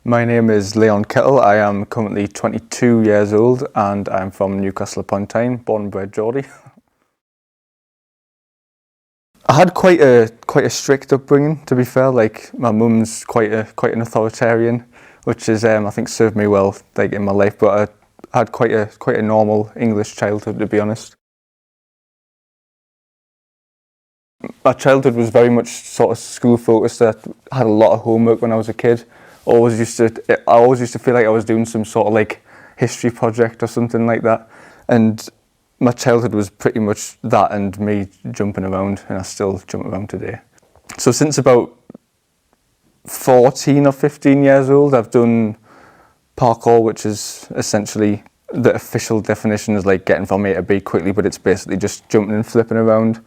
My name is Leon Kettle. I am currently 22 years old and I'm from Newcastle upon Tyne, born and bred Geordie. I had quite a strict upbringing, to be fair. Like, my mum's quite an authoritarian, which is I think served me well in my life. But I had quite a normal English childhood, to be honest. My childhood was very much sort of school focused. I had a lot of homework when I was a kid. I always used to feel like I was doing some sort of like history project or something like that. And my childhood was pretty much that and me jumping around, and I still jump around today. So since about 14 or 15 years old, I've done parkour, which is essentially the official definition is like getting from A to B quickly, but it's basically just jumping and flipping around.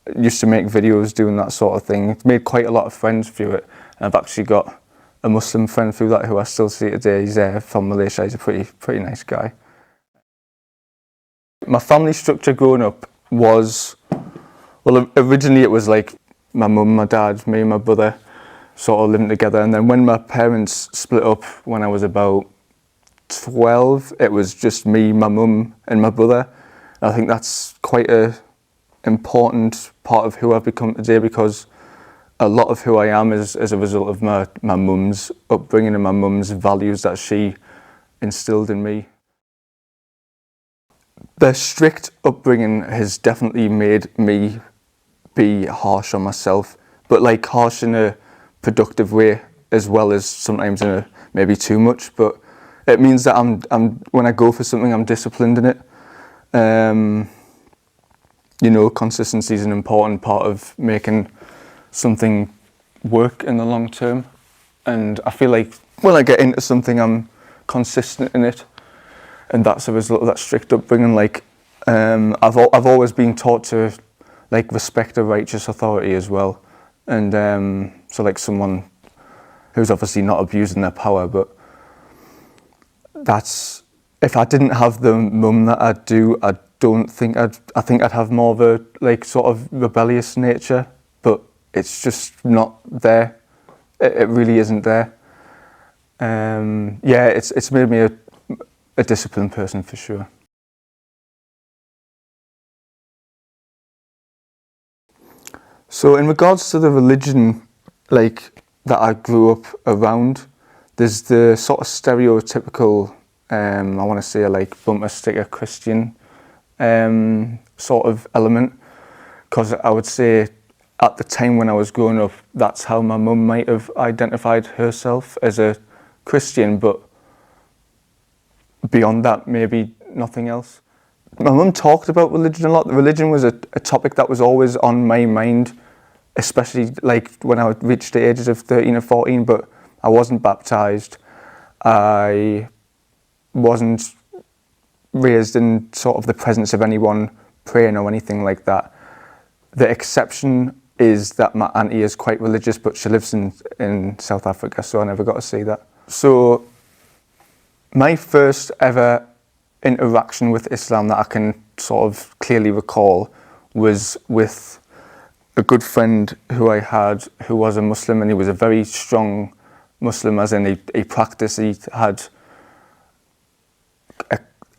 I used to make videos doing that sort of thing. It's made quite a lot of friends through it, and I've actually got a Muslim friend through that who I still see today. He's from Malaysia. He's a pretty nice guy. My family structure growing up was, well, originally it was like my mum, my dad, me and my brother sort of living together, and then when my parents split up when I was about 12, it was just me, my mum and my brother. I think that's quite a important part of who I've become today, because a lot of who I am is as a result of my mum's upbringing and my mum's values that she instilled in me. The strict upbringing has definitely made me be harsh on myself, but like harsh in a productive way, as well as sometimes in a maybe too much. But it means that I'm when I go for something, I'm disciplined in it. Consistency is an important part of making something work in the long term, and I feel like when I get into something, I'm consistent in it, and that's a result of that strict upbringing. Like, I've always been taught to like respect a righteous authority as well, and so like someone who's obviously not abusing their power. But that's, if I didn't have the mum that I do, I think I'd have more of a like sort of rebellious nature, but it's just not there. It really isn't there. It's made me a disciplined person for sure. So in regards to the religion, like that I grew up around, there's the sort of stereotypical, I want to say like bumper sticker Christian sort of element, because I would say at the time when I was growing up, that's how my mum might have identified herself, as a Christian, but beyond that, maybe nothing else. My mum talked about religion a lot. Religion was a topic that was always on my mind, especially like when I reached the ages of 13 or 14, but I wasn't baptised. I wasn't raised in sort of the presence of anyone praying or anything like that. The exception is that my auntie is quite religious, but she lives in South Africa, so I never got to see that. So my first ever interaction with Islam that I can sort of clearly recall was with a good friend who I had, who was a Muslim, and he was a very strong Muslim, as in he practiced, he had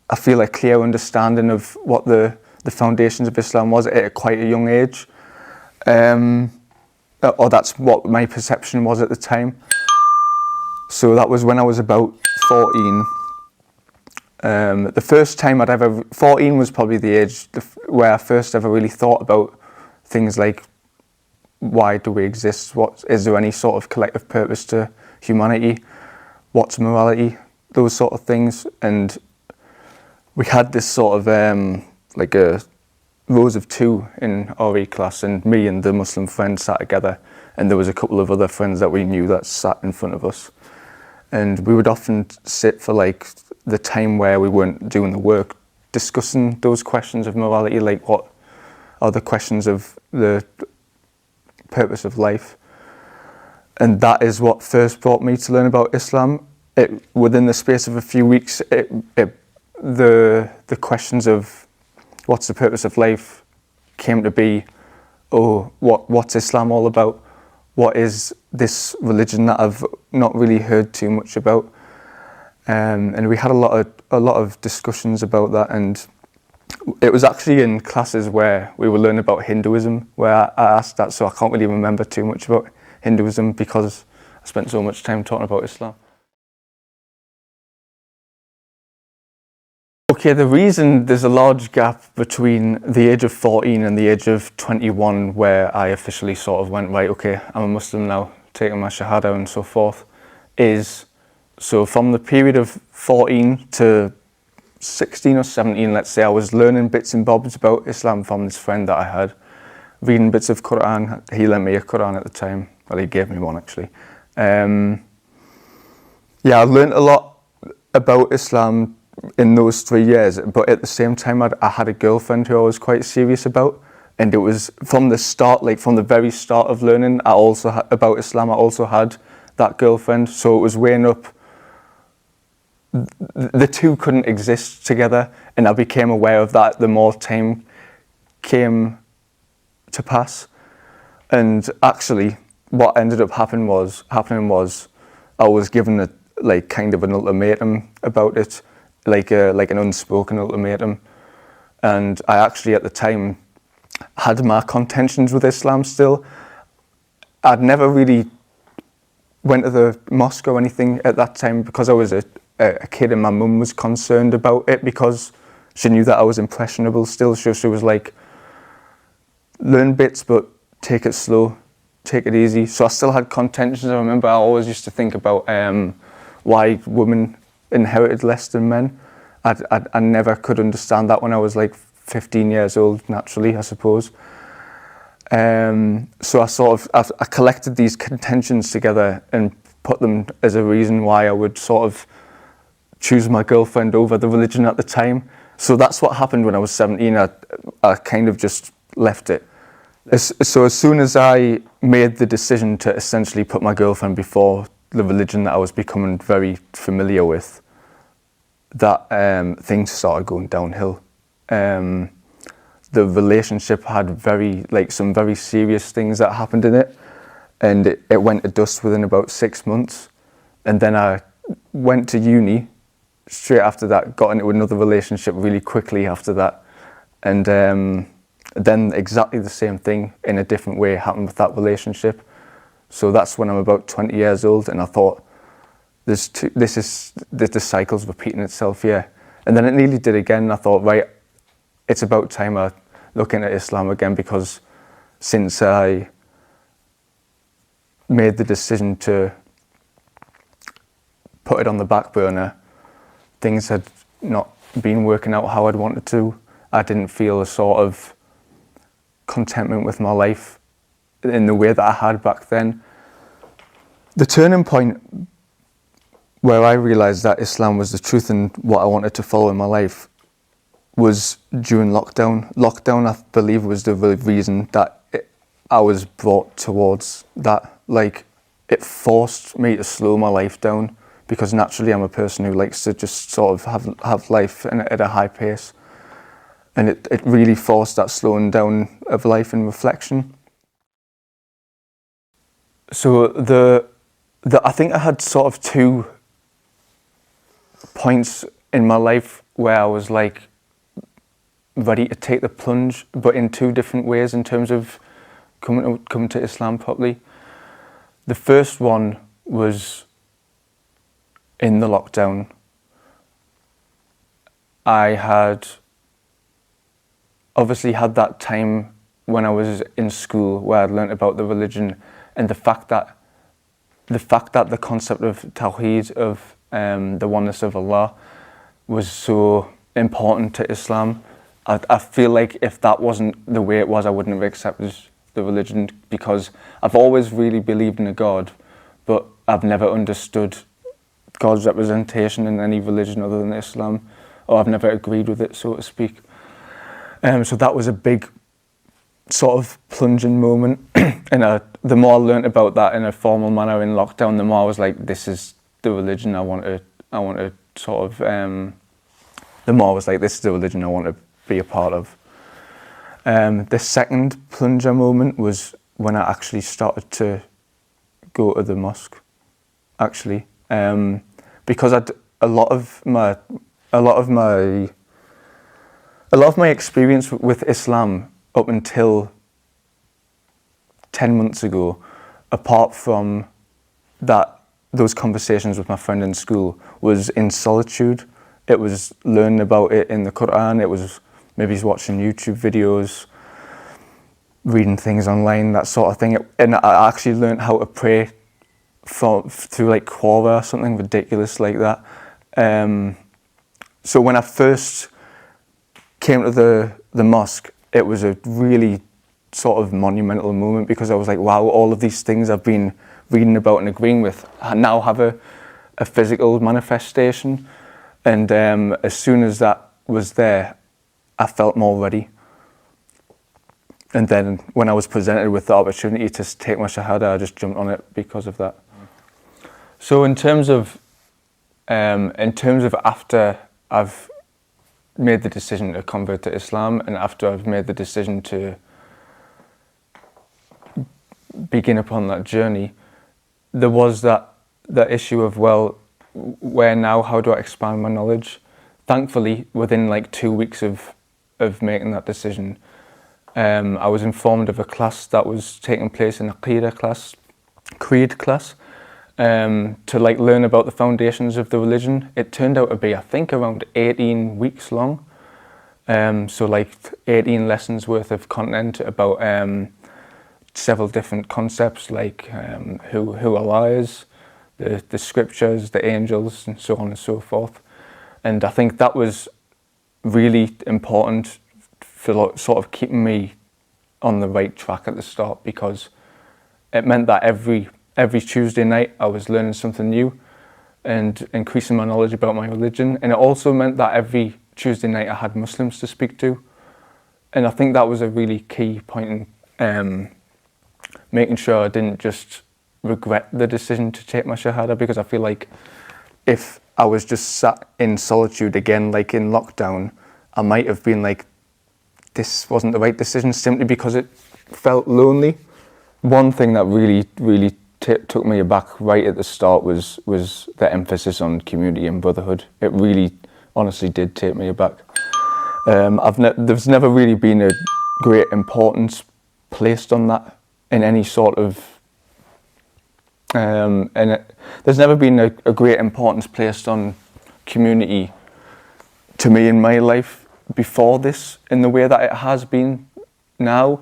I feel a clear understanding of what the foundations of Islam was at quite a young age. Or that's what my perception was at the time. So that was when I was about 14. The first time 14 was probably the age where I first ever really thought about things like, why do we exist? Is there any sort of collective purpose to humanity? What's morality? Those sort of things. And we had this sort of like a rows of two in RE class, and me and the Muslim friend sat together, and there was a couple of other friends that we knew that sat in front of us, and we would often sit for like the time where we weren't doing the work, discussing those questions of morality, like what are the questions of the purpose of life. And that is what first brought me to learn about Islam. Within the space of a few weeks, the questions of what's the purpose of life came to be, what's Islam all about? What is this religion that I've not really heard too much about. And we had a lot of discussions about that, and it was actually in classes where we were learning about Hinduism where I asked that, so I can't really remember too much about Hinduism because I spent so much time talking about Islam. Okay, the reason there's a large gap between the age of 14 and the age of 21 where I officially sort of went, right, okay, I'm a Muslim now, taking my Shahada and so forth, is, so from the period of 14 to 16 or 17, let's say, I was learning bits and bobs about Islam from this friend that I had, reading bits of Quran. He lent me a Quran at the time. Well, he gave me one actually. Yeah, I learned a lot about Islam in those 3 years, but at the same time I had a girlfriend who I was quite serious about, and it was from the start, like from the very start of learning about Islam, I also had that girlfriend, so it was weighing up. The two couldn't exist together, and I became aware of that the more time came to pass. And actually what ended up happening was I was given kind of an ultimatum about it, like an unspoken ultimatum, and I actually at the time had my contentions with Islam still. I'd never really went to the mosque or anything at that time because I was a kid, and my mum was concerned about it because she knew that I was impressionable still. She was like, learn bits but take it slow, take it easy. So I still had contentions. I remember I always used to think about why women inherited less than men. I never could understand that when I was like 15 years old, naturally, I suppose. So I collected these contentions together and put them as a reason why I would sort of choose my girlfriend over the religion at the time. So that's what happened when I was 17. I kind of just left it. So as soon as I made the decision to essentially put my girlfriend before the religion that I was becoming very familiar with, that things started going downhill. The relationship had some very serious things that happened in it, and it went to dust within about 6 months. And then I went to uni straight after that, got into another relationship really quickly after that, and then exactly the same thing in a different way happened with that relationship. So that's when I'm about 20 years old, and I thought, the cycle's repeating itself here. And then it nearly did again, and I thought, right, it's about time I look into Islam again, because since I made the decision to put it on the back burner, things had not been working out how I'd wanted to. I didn't feel a sort of contentment with my life in the way that I had back then. The turning point where I realised that Islam was the truth and what I wanted to follow in my life was during lockdown. Lockdown, I believe, was the reason that I was brought towards that. Like, it forced me to slow my life down, because naturally I'm a person who likes to just sort of have life at a high pace. And it really forced that slowing down of life and reflection. So I think I had sort of 2 points in my life where I was like ready to take the plunge, but in 2 different ways in terms of coming to Islam properly. The first one was in the lockdown. I had obviously had that time when I was in school where I'd learnt about the religion, and the fact that the concept of Tawheed, of the oneness of Allah, was so important to Islam. I feel like if that wasn't the way it was, I wouldn't have accepted the religion, because I've always really believed in a God, but I've never understood God's representation in any religion other than Islam, or I've never agreed with it, so to speak. So that was a big sort of plunging moment. And the more I learnt about that in a formal manner in lockdown, the more I was like, this is the religion I want to sort of, the more I was like, this is the religion I want to be a part of. The second plunger moment was when I actually started to go to the mosque. actually, because a lot of my experience with Islam up until 10 months ago, apart from those conversations with my friend in school, was in solitude. It was learning about it in the Quran. It was maybe watching YouTube videos, reading things online, that sort of thing. And I actually learned how to pray through like Quora or something ridiculous like that. So when I first came to the mosque, it was a really sort of monumental moment, because I was like, wow, all of these things I've been reading about and agreeing with now have a physical manifestation. And as soon as that was there, I felt more ready. And then when I was presented with the opportunity to take my Shahada, I just jumped on it because of that. So in terms of after I've made the decision to convert to Islam, and after I've made the decision to begin upon that journey, there was that issue of, well, where now? How do I expand my knowledge? Thankfully, within like 2 weeks of making that decision, I was informed of a class that was taking place in a creed class, to like learn about the foundations of the religion. It turned out to be, I think, around 18 weeks long. So like 18 lessons worth of content about several different concepts, like who Allah is, the scriptures, the angels, and so on and so forth. And I think that was really important for sort of keeping me on the right track at the start, because it meant that every Tuesday night I was learning something new and increasing my knowledge about my religion. And it also meant that every Tuesday night I had Muslims to speak to. And I think that was a really key point in making sure I didn't just regret the decision to take my Shahada, because I feel like if I was just sat in solitude again, like in lockdown, I might have been like, this wasn't the right decision, simply because it felt lonely. One thing that really took me aback right at the start was the emphasis on community and brotherhood. It really, honestly, did take me aback. There's never really been a great importance placed on that in any sort of, there's never been a great importance placed on community to me in my life before this, in the way that it has been now.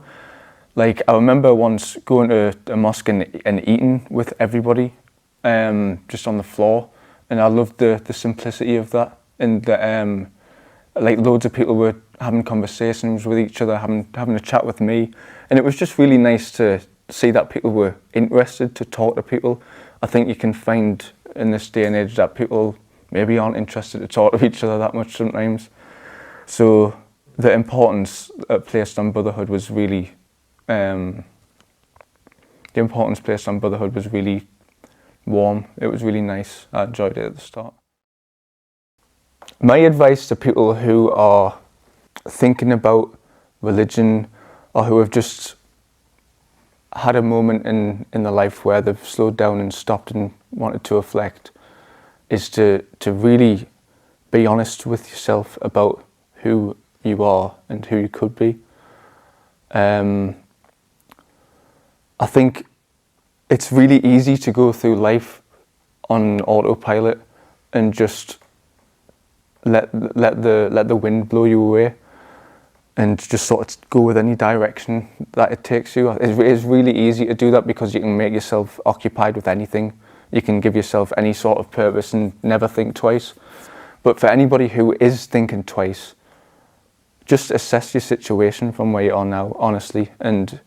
Like, I remember once going to a mosque and eating with everybody, just on the floor, and I loved the simplicity of that, and that like loads of people were having conversations with each other, having a chat with me, and it was just really nice to see that people were interested to talk to people. I think you can find in this day and age that people maybe aren't interested to talk to each other that much sometimes. So the importance placed on brotherhood was really, warm. It was really nice. I enjoyed it at the start. My advice to people who are thinking about religion, or who have just had a moment in their life where they've slowed down and stopped and wanted to reflect, is to really be honest with yourself about who you are and who you could be. I think it's really easy to go through life on autopilot and just let the wind blow you away, and just sort of go with any direction that it takes you. It's really easy to do that, because you can make yourself occupied with anything. You can give yourself any sort of purpose and never think twice. But for anybody who is thinking twice, just assess your situation from where you are now, honestly, and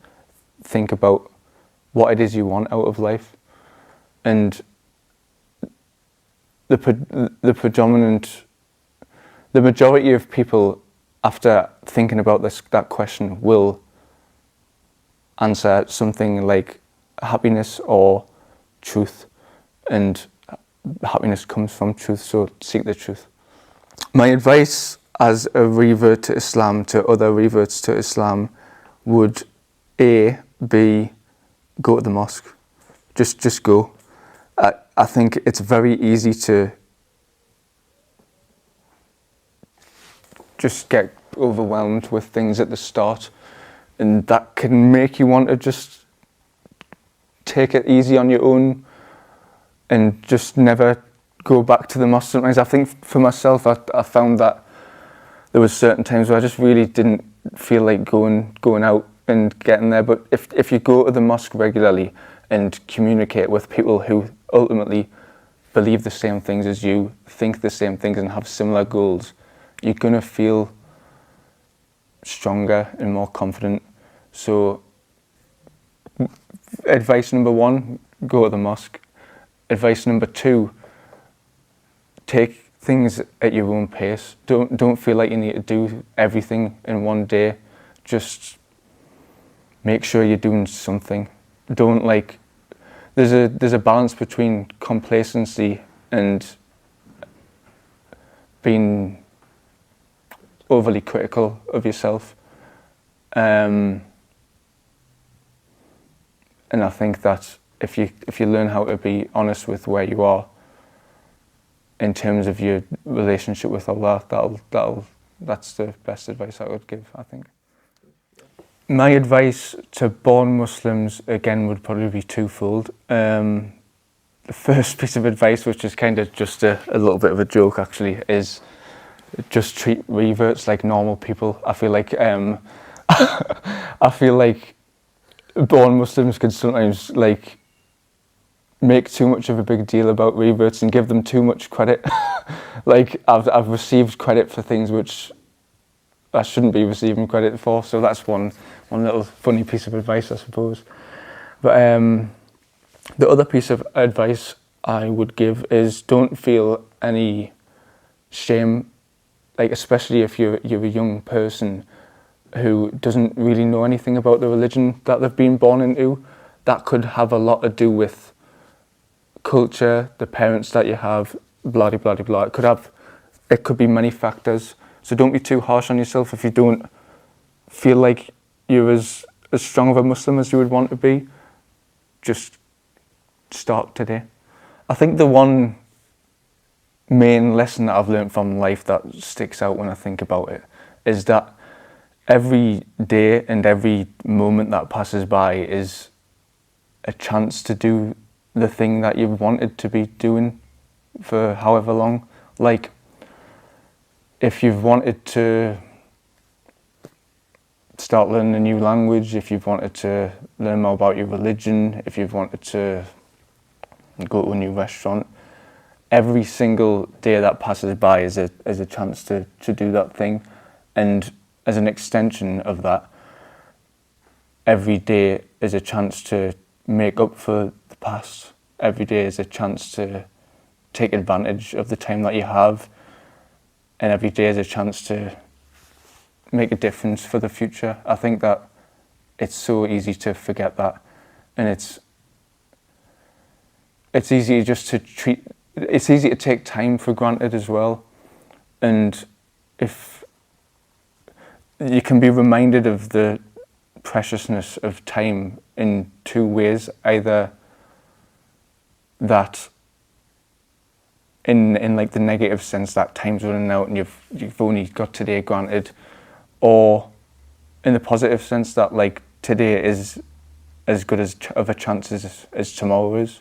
think about what it is you want out of life. And the majority of people, after thinking about that question, will answer something like happiness or truth. And happiness comes from truth, so seek the truth. My advice as a revert to Islam, to other reverts to Islam, would be go to the mosque. Just go. I think it's very easy to just get overwhelmed with things at the start, and that can make you want to just take it easy on your own and just never go back to the mosque. Sometimes I think for myself, I found that there was certain times where I just really didn't feel like going out and getting there. But if you go to the mosque regularly and communicate with people who ultimately believe the same things as you, think the same things and have similar goals, you're going to feel stronger and more confident. So advice number 1, go to the mosque. Advice number 2, take things at your own pace. Don't feel like you need to do everything in one day. Just make sure you're doing something. Don't like, there's a balance between complacency and being overly critical of yourself. And I think that if you learn how to be honest with where you are in terms of your relationship with Allah, that's the best advice I would give, I think. My advice to born Muslims, again, would probably be twofold. The first piece of advice, which is kind of just a little bit of a joke actually, is just treat reverts like normal people. I feel like born Muslims can sometimes like make too much of a big deal about reverts and give them too much credit. Like I've received credit for things which I shouldn't be receiving credit for. So that's one little funny piece of advice, I suppose. But the other piece of advice I would give is don't feel any shame, like especially if you're a young person who doesn't really know anything about the religion that they've been born into. That could have a lot to do with culture, the parents that you have, blah de blah de blah. It could be many factors. So don't be too harsh on yourself if you don't feel like you're as strong of a Muslim as you would want to be. Just start today. I think the one main lesson that I've learned from life that sticks out when I think about it is that every day and every moment that passes by is a chance to do the thing that you've wanted to be doing for however long. Like, if you've wanted to start learning a new language, if you've wanted to learn more about your religion, if you've wanted to go to a new restaurant, every single day that passes by is a chance to do that thing. And as an extension of that, every day is a chance to make up for the past. Every day is a chance to take advantage of the time that you have. And every day is a chance to make a difference for the future. I think that it's so easy to forget that. And it's easy just to it's easy to take time for granted as well. And if you can be reminded of the preciousness of time in two ways, either that in like the negative sense that time's running out and you've only got today granted, or in the positive sense that like today is as good of a chance as tomorrow is.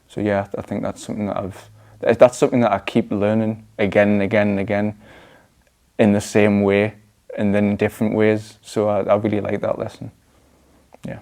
So yeah, I think that's something that I keep learning again and again and again in the same way and then in different ways. So I really like that lesson. Yeah.